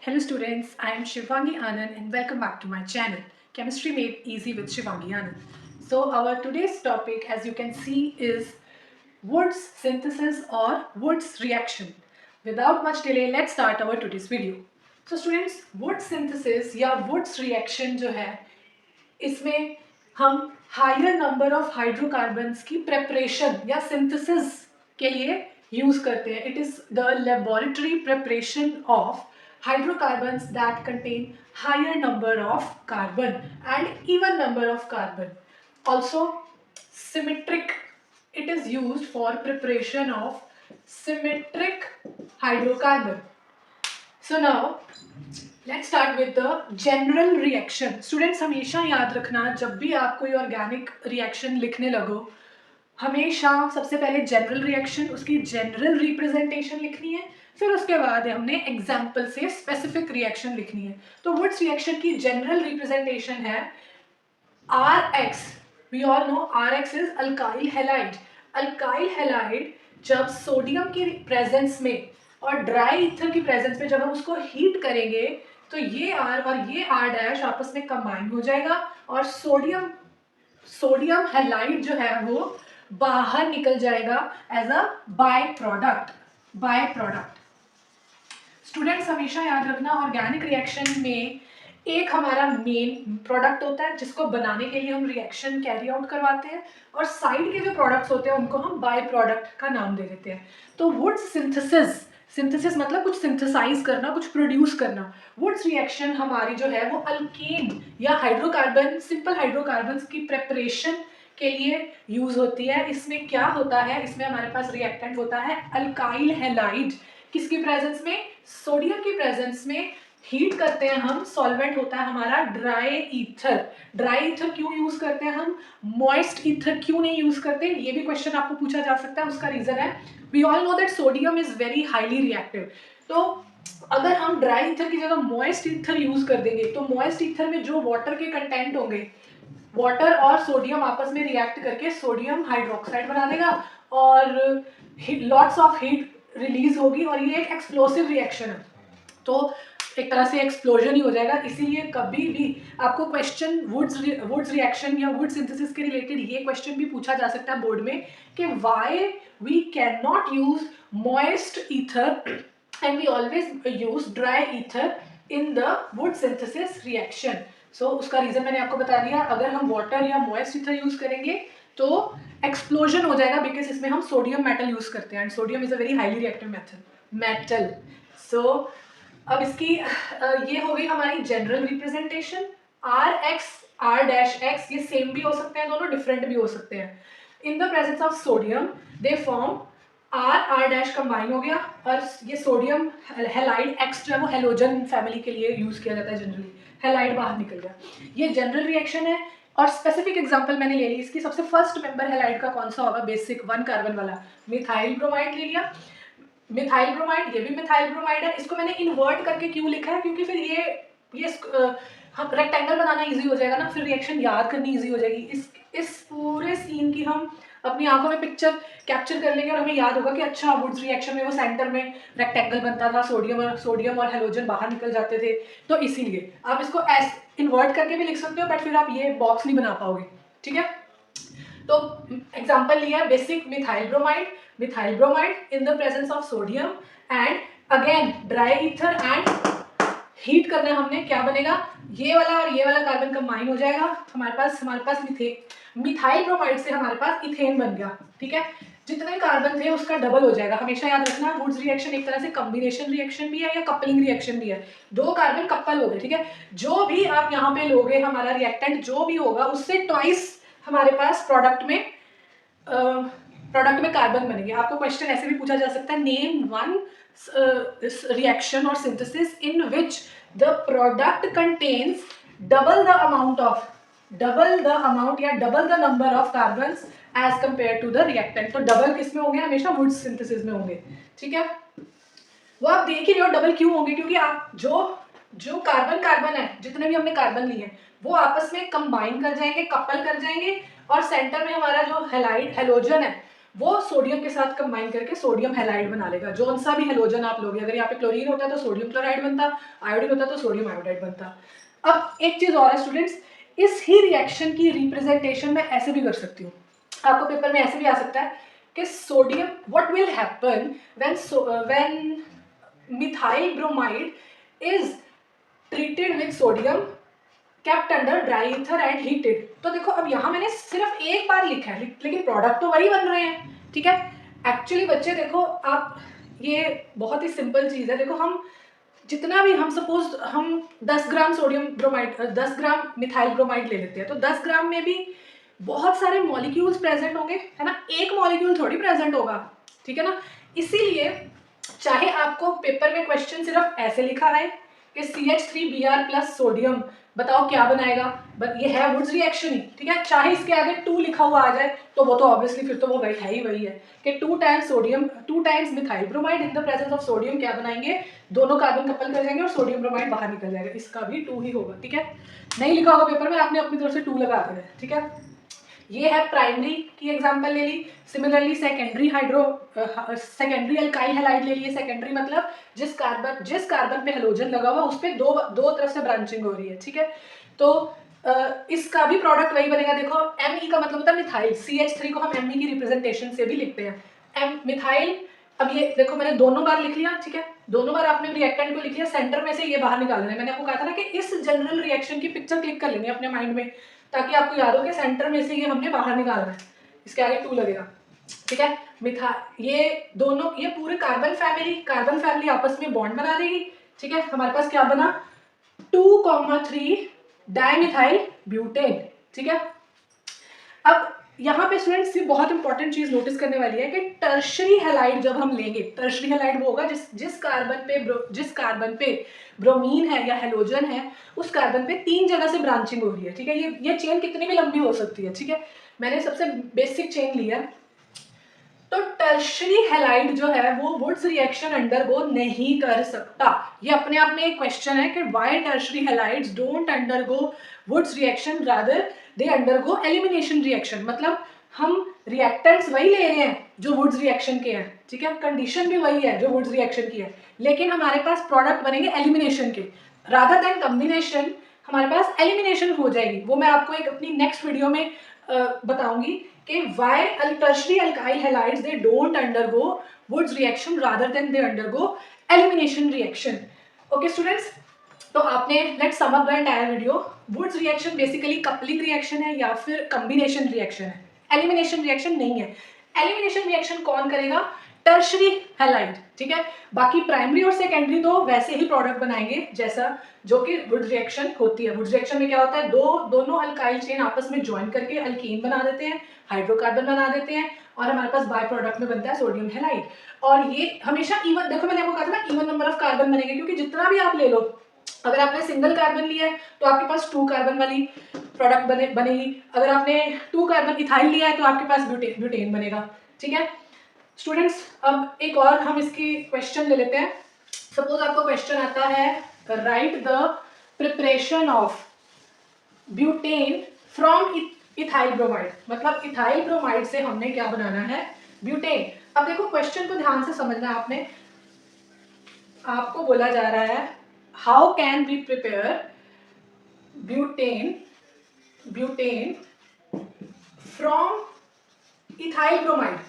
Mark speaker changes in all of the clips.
Speaker 1: Hello students, I am Shivangi Anand and welcome back to my channel, Chemistry Made Easy with Shivangi Anand. So our today's topic, as you can see, is Wood's synthesis or Wood's reaction. Without much delay, let's start our today's video. So students, Wood synthesis या Wood's reaction जो है, इसमें हम higher number of hydrocarbons की preparation या synthesis के लिए use करते हैं. It is the laboratory preparation of hydrocarbons that contain higher number of carbon and even number of carbon. Also symmetric, it is used for preparation of symmetric hydrocarbon. So now let's start with the general reaction. Students हमेशा याद रखना, जब भी आप कोई organic reaction लिखने लगो, हमेशा सबसे पहले जनरल रिएक्शन, उसकी जनरल रिप्रेजेंटेशन लिखनी है, फिर उसके बाद हमने एग्जाम्पल से स्पेसिफिक रिएक्शन लिखनी है. तो वुड्स रिएक्शन की जनरल रिप्रेजेंटेशन है RX. We all know RX is alkyl halide. Alkyl halide जब सोडियम की प्रेजेंस में और ड्राई ईथर की प्रेजेंस में जब हम उसको हीट करेंगे तो ये R और ये R' आपस में कंबाइन हो जाएगा और सोडियम हैलाइड जो है वो बाहर निकल जाएगा as a by product. Students हमेशा याद रखना, ऑर्गेनिक रिएक्शन में एक हमारा मेन प्रोडक्ट होता है जिसको बनाने के लिए हम रिएक्शन कैरी आउट करवाते हैं और साइड के जो प्रोडक्ट्स होते हैं उनको हम बाय प्रोडक्ट का नाम दे देते हैं. तो वुड्स सिंथेसिस मतलब कुछ सिंथेसाइज करना, कुछ प्रोड्यूस करना. वुड्स रिएक्शन हमारी जो है वो अल्केन या हाइड्रोकार्बन, सिंपल हाइड्रोकार्बन्स की प्रेपरेशन के लिए यूज होती है. इसमें क्या होता है, इसमें हमारे पास रिएक्टेंट होता है अल्काइल हैलाइड. किसकी प्रेजेंस में? सोडियम की प्रेजेंस में हीट करते हैं हम. सॉल्वेंट होता है हमारा ड्राई ईथर. ड्राई ईथर क्यों यूज करते हैं हम, मॉइस्ट ईथर क्यों नहीं यूज करते, ये भी क्वेश्चन आपको पूछा जा सकता है. उसका रीजन है, we all know that sodium is very highly reactive. तो अगर हम ड्राई ईथर की जगह मॉइस्ट ईथर यूज कर देंगे तो मॉइस्ट ईथर में जो वाटर के कंटेंट होंगे, वाटर और सोडियम आपस में रिएक्ट करके सोडियम हाइड्रोक्साइड बना देगा और लॉट्स ऑफ हीट रिलीज होगी और ये एक एक्सप्लोसिव रिएक्शन है. तो एक तरह से एक्सप्लोजन ही हो जाएगा. इसीलिए कभी भी आपको क्वेश्चन वुड्स रिएक्शन या वुड सिंथेसिस के रिलेटेड ये क्वेश्चन भी पूछा जा सकता है बोर्ड में कि why we can not use moist ether and we always use dry ether in the वुड सिंथेसिस रिएक्शन. सो उसका रीजन मैंने आपको बता दिया. अगर हम वाटर या मॉइस्ट ईथर यूज करेंगे तो एक्सप्लोजन हो जाएगा बिकॉज इसमें हम सोडियम मेटल यूज करते हैं and sodium is a very highly reactive metal. So अब इसकी ये हो गई हमारी जनरल रिप्रेजेंटेशन. RX R', ये सेम भी हो सकते हैं, दोनों डिफरेंट भी हो सकते हैं. In the presence of sodium they form R combine हो गया और ये सोडियम हैलाइड X जो है वो हेलोजन फैमिली के लिए यूज किया जाता है जनरली. हैलाइड बाहर निकल गया. ये जनरल रिएक्शन है और स्पेसिफिक एग्जांपल मैंने ले ली. इसकी सबसे फर्स्ट मेंबर हैलाइड का कौन सा होगा, बेसिक 1 कार्बन वाला मिथाइल ब्रोमाइड ले लिया. मिथाइल ब्रोमाइड, ये भी मिथाइल ब्रोमाइड है. इसको मैंने इन्वर्ट करके क्यों लिखा है, क्योंकि फिर ये हम रेक्टेंगल बनाना इजी हो जाएगा ना, फिर रिएक्शन याद करनी इजी हो जाएगी. इस पूरे सीन की हम अपनी आंखों में पिक्चर कैप्चर कर लेंगे और हमें याद होगा कि अच्छा वुड्स रिएक्शन में वो सेंटर में रेक्टेंगल बनता था, सोडियम और हेलोजन बाहर निकल जाते थे. तो इसीलिए आप इसको एस इन्वर्ट करके भी लिख सकते हो, बट फिर आप ये बॉक्स नहीं बना पाओगे. ठीक है. तो एग्जांपल लिया basic methyl bromide in the presence of sodium and again dry ether and heat करना है हमने. क्या बनेगा, ये वाला और ये वाला कार्बन कंबाइन हो जाएगा. हमारे पास मिथाइल ब्रोमाइड से हमारे पास इथेन बन गया. ठीक है. जितने कार्बन थे उसका डबल हो जाएगा. हमेशा याद रखना, वुड्स रिएक्शन एक तरह से कॉम्बिनेशन रिएक्शन भी है या कपलिंग रिएक्शन भी है. 2 कार्बन कपल हो गए. ठीक है. जो भी आप यहाँ पे लोगे, हमारा रिएक्टेंट जो भी होगा उससे ट्वाइस हमारे पास प्रोडक्ट में कार्बन बनेंगे. आपको क्वेश्चन ऐसे भी पूछा जा सकता है, नेम वन रिएक्शन और synthesis in which the product contains double the amount या double the number of carbons as compare to the reactant. तो डबल किस में होंगे, हमेशा वुड सिंथेसिस में होंगे. ठीक है. वो आप देख ही रहे हो डबल क्यों होंगे, क्योंकि आप जो कार्बन है, जितने भी हमने कार्बन लिए हैं वो आपस में कंबाइन कर जाएंगे, कपल कर जाएंगे और सेंटर में हमारा जो हेलोजन है वो सोडियम के साथ कंबाइन करके सोडियम हैलाइड बना लेगा। जौन सा भी हेलोजन आप लोगे, अगर यहाँ पे क्लोरीन होता तो सोडियम क्लोराइड बनता, आयोडीन होता तो सोडियम आयोडाइड बनता। अब एक चीज और है स्टूडेंट्स, इस ही रिएक्शन की रिप्रेजेंटेशन मैं ऐसे भी कर सकती हूँ, आपको पेपर में ऐसे भी आ सकता है कि sodium, what will happen when methyl bromide is treated with sodium kept under dry ether and heated. तो देखो अब यहाँ मैंने सिर्फ एक बार लिखा है, लेकिन प्रोडक्ट तो वही बन रहे हैं, ठीक है। एक्चुअली बच्चे देखो आप, ये बहुत ही सिंपल चीज है। देखो हम जितना भी, हम सपोज हम 10 ग्राम सोडियम ब्रोमाइड 10 ग्राम मिथाइल ब्रोमाइड ले लेते हैं, तो 10 ग्राम में भी बहुत सारे मॉलिक्यूल्स प्रेजेंट होंगे, है ना, एक मॉलिक्यूल थोड़ी प्रेजेंट होगा, ठीक है ना। इसीलिए चाहे आपको पेपर में क्वेश्चन सिर्फ ऐसे लिखा है कि CH3Br प्लस सोडियम बताओ क्या बनाएगा, बट ये है वुड्स रिएक्शन ही, ठीक है। चाहे इसके आगे 2 लिखा हुआ आ जाए तो वो तो ऑब्वियसली फिर तो वो वही है ही वही है कि 2 times sodium 2 times methyl bromide in the presence of sodium क्या बनाएंगे, दोनों कार्बन कपल कर जाएंगे और सोडियम ब्रोमाइड बाहर निकल जाएगा, इसका भी 2 ही होगा, ठीक है। नहीं लिखा होगा पेपर में, आपने अपनी तरफ से 2 लगा देना है, ठीक है। ये है प्राइमरी की एग्जांपल ले ली। सिमिलरली सेकेंडरी अल्काइल हैलाइड ले लिए। सेकेंडरी मतलब जिस कार्बन पे हेलोजन लगा हुआ उस पे दो तरफ से ब्रांचिंग हो रही है, ठीक है। तो इसका भी प्रोडक्ट वही बनेगा। देखो Me का मतलब होता है मिथाइल, CH3 को हम Me की रिप्रेजेंटेशन से भी लिखते हैं, एम मिथाइल। अब ये देखो मैंने दोनों बार लिख लिया, ठीक है, दोनों बार आपने रिएक्टेंट को लिख लिया, सेंटर में से ये बाहर निकालना है। मैंने आपको कहा था ना कि इस जनरल रिएक्शन की पिक्चर क्लिक कर लेनी है अपने माइंड में, ताकि आपको याद हो कि सेंटर में से ये हमने बाहर निकालना है, इसके आगे 2 लगेगा, ठीक है। ये दोनों, ये पूरे कार्बन फैमिली आपस में बॉन्ड बना देगी, ठीक है। हमारे पास क्या बना, 2,3 डाइमिथाइल ब्यूटेन, ठीक है। अब यहाँ पे स्टूडेंट्स ये बहुत इंपॉर्टेंट चीज नोटिस करने वाली है कि टर्शरी हैलाइड जब हम लेंगे, टर्शरी हैलाइड वो होगा जिस कार्बन पे ब्रोमीन है या हेलोजन है, उस कार्बन पे 3 जगह से ब्रांचिंग हो रही है, ठीक है। ये चेन कितनी भी लंबी हो सकती है, ठीक है। मैंने सबसे बेसिक चेन लिया। तो टर्शरी हैलाइड जो है वो वुड्स रिएक्शन अंडरगो नहीं कर सकता। ये अपने आप में एक क्वेश्चन है कि why tertiary halides don't undergo Wurtz reaction, rather they undergo elimination reaction. मतलब हम रिएक्टेंट्स वही ले रहे हैं जो वुड्स रिएक्शन के हैं, ठीक है, कंडीशन भी वही है जो वुड्स रिएक्शन की है, लेकिन हमारे पास प्रोडक्ट बनेंगे एलिमिनेशन के, रादर देन कम्बिनेशन हमारे पास एलिमिनेशन हो जाएगी। वो मैं आपको एक अपनी नेक्स्ट वीडियो में बताऊंगी कि why tertiary alkyl halides they don't undergo Woods reaction rather than they undergo elimination reaction. Okay students, तो आपने let's sum up the entire video. Wurtz reaction basically coupling reaction है या फिर कॉम्बिनेशन रिएक्शन है, elimination reaction नहीं है। Elimination reaction कौन करेगा, टर्शरी हैलाइड, ठीक है। बाकी प्राइमरी और सेकेंडरी तो वैसे ही प्रोडक्ट बनाएंगे जैसा जो कि वुड्स रिएक्शन होती है। वुड्स रिएक्शन में क्या होता है, दोनों अल्काइल चेन आपस में ज्वाइन करके अल्कीन बना देते हैं, हाइड्रोकार्बन बना देते हैं, और हमारे पास बाय प्रोडक्ट में बनता है सोडियम हैलाइड। और ये हमेशा इवन, देखो मैंने आपको कहा था ना इवन नंबर ऑफ कार्बन बनेंगे, क्योंकि जितना भी आप ले लो, अगर आपने सिंगल कार्बन लिया है तो आपके पास 2 कार्बन वाली प्रोडक्ट बनेगी, अगर आपने 2 कार्बन इथाइल लिया है तो आपके पास ब्यूटेन बनेगा, ठीक है स्टूडेंट्स। अब एक और हम इसकी क्वेश्चन ले लेते हैं। सपोज आपको क्वेश्चन आता है, right the preparation of butane from ethyl bromide. मतलब इथाइल ब्रोमाइड से हमने क्या बनाना है, ब्यूटेन। अब देखो क्वेश्चन को ध्यान से समझना है आपने, आपको बोला जा रहा है how can we prepare butane from ethyl bromide.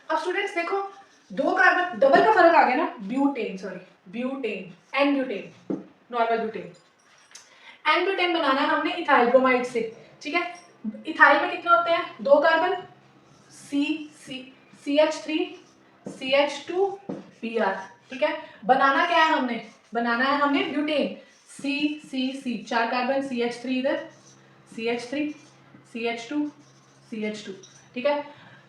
Speaker 1: अब स्टूडेंट्स देखो 2 कार्बन, डबल का फर्क आ गया ना, butane and butane, normal butane and butane बनाना है हमने इथाइल ब्रोमाइड से, ठीक है। इथाइल में कितने होते हैं, 2 कार्बन, CH3 CH2Br, ठीक है। बनाना क्या है हमने, बनाना है हमने ब्यूटेन, C 4 कार्बन, CH3 इधर, CH3 CH2 ठीक है।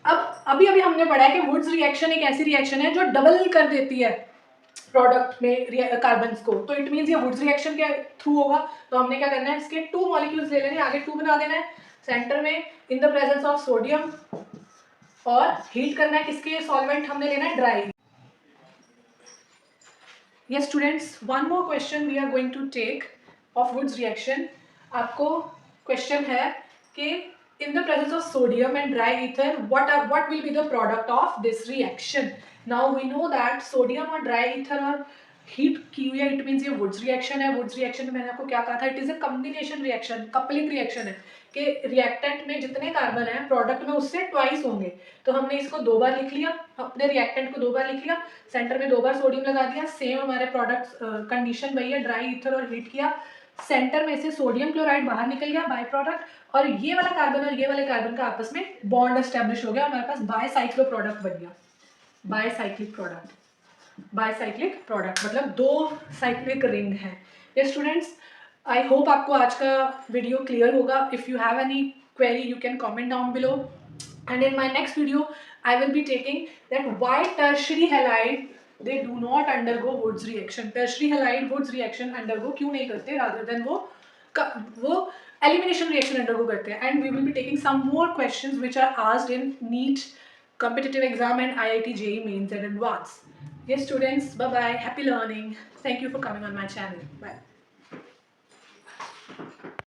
Speaker 1: अब अभी हमने पढ़ा है कि वुड्स रिएक्शन एक ऐसी रिएक्शन है जो डबल कर देती है प्रोडक्ट में कार्बन्स को, तो इट मीन्स ये वुड्स रिएक्शन के थ्रू होगा। तो हमने क्या करना है, इसके 2 मॉलिक्यूल्स ले लेने, आगे 2 बना देना है, सेंटर में in the presence of sodium, और हीट करना है किसके, सॉल्वेंट हमने लेना है dry. Yes students, one more question we are going to take of Woods reaction. आपको क्वेश्चन है कि in the presence of sodium and dry ether, what will be the product of this reaction? Now we know that sodium और dry ether और heat की हुई है, it means ये Wurtz reaction है. वुड्स रिएक्शन में मैंने आपको क्या कहा था, it is a combination reaction, coupling reaction है कि रिएक्टेंट में जितने कार्बन है प्रोडक्ट में उससे ट्वाइस होंगे. तो हमने इसको 2 बार लिख लिया, अपने रिएक्टेंट को 2 बार लिख लिया, सेंटर में 2 बार सोडियम लगा दिया. सेम हमारे प्रोडक्ट कंडीशन वही है, ड्राई ईथर और हीट किया, सेंटर में से सोडियम क्लोराइड बाहर निकल गया बाय प्रोडक्ट, और ये वाला कार्बन और ये वाले कार्बन का आपस में बॉन्ड एस्टेब्लिश हो गया, हमारे पास बायसाइक्लो प्रोडक्ट बन गया. बायसाइक्लिक प्रोडक्ट, बायसाइक्लिक प्रोडक्ट मतलब 2 साइक्लिक रिंग है. ये स्टूडेंट्स, आई होप आपको आज का वीडियो क्लियर होगा. If you have any query you can comment down below, and in my next video I will be taking that why tertiary halide they do not undergo Woods reaction. tertiary halide Woods reaction undergo क्यों नहीं करते, rather than वो elimination reaction undergo करते हैं. And we will be taking some more questions which are asked in NEET competitive exam and IIT JEE mains and advanced. Yes students, bye bye, happy learning, thank you for coming on my channel, bye.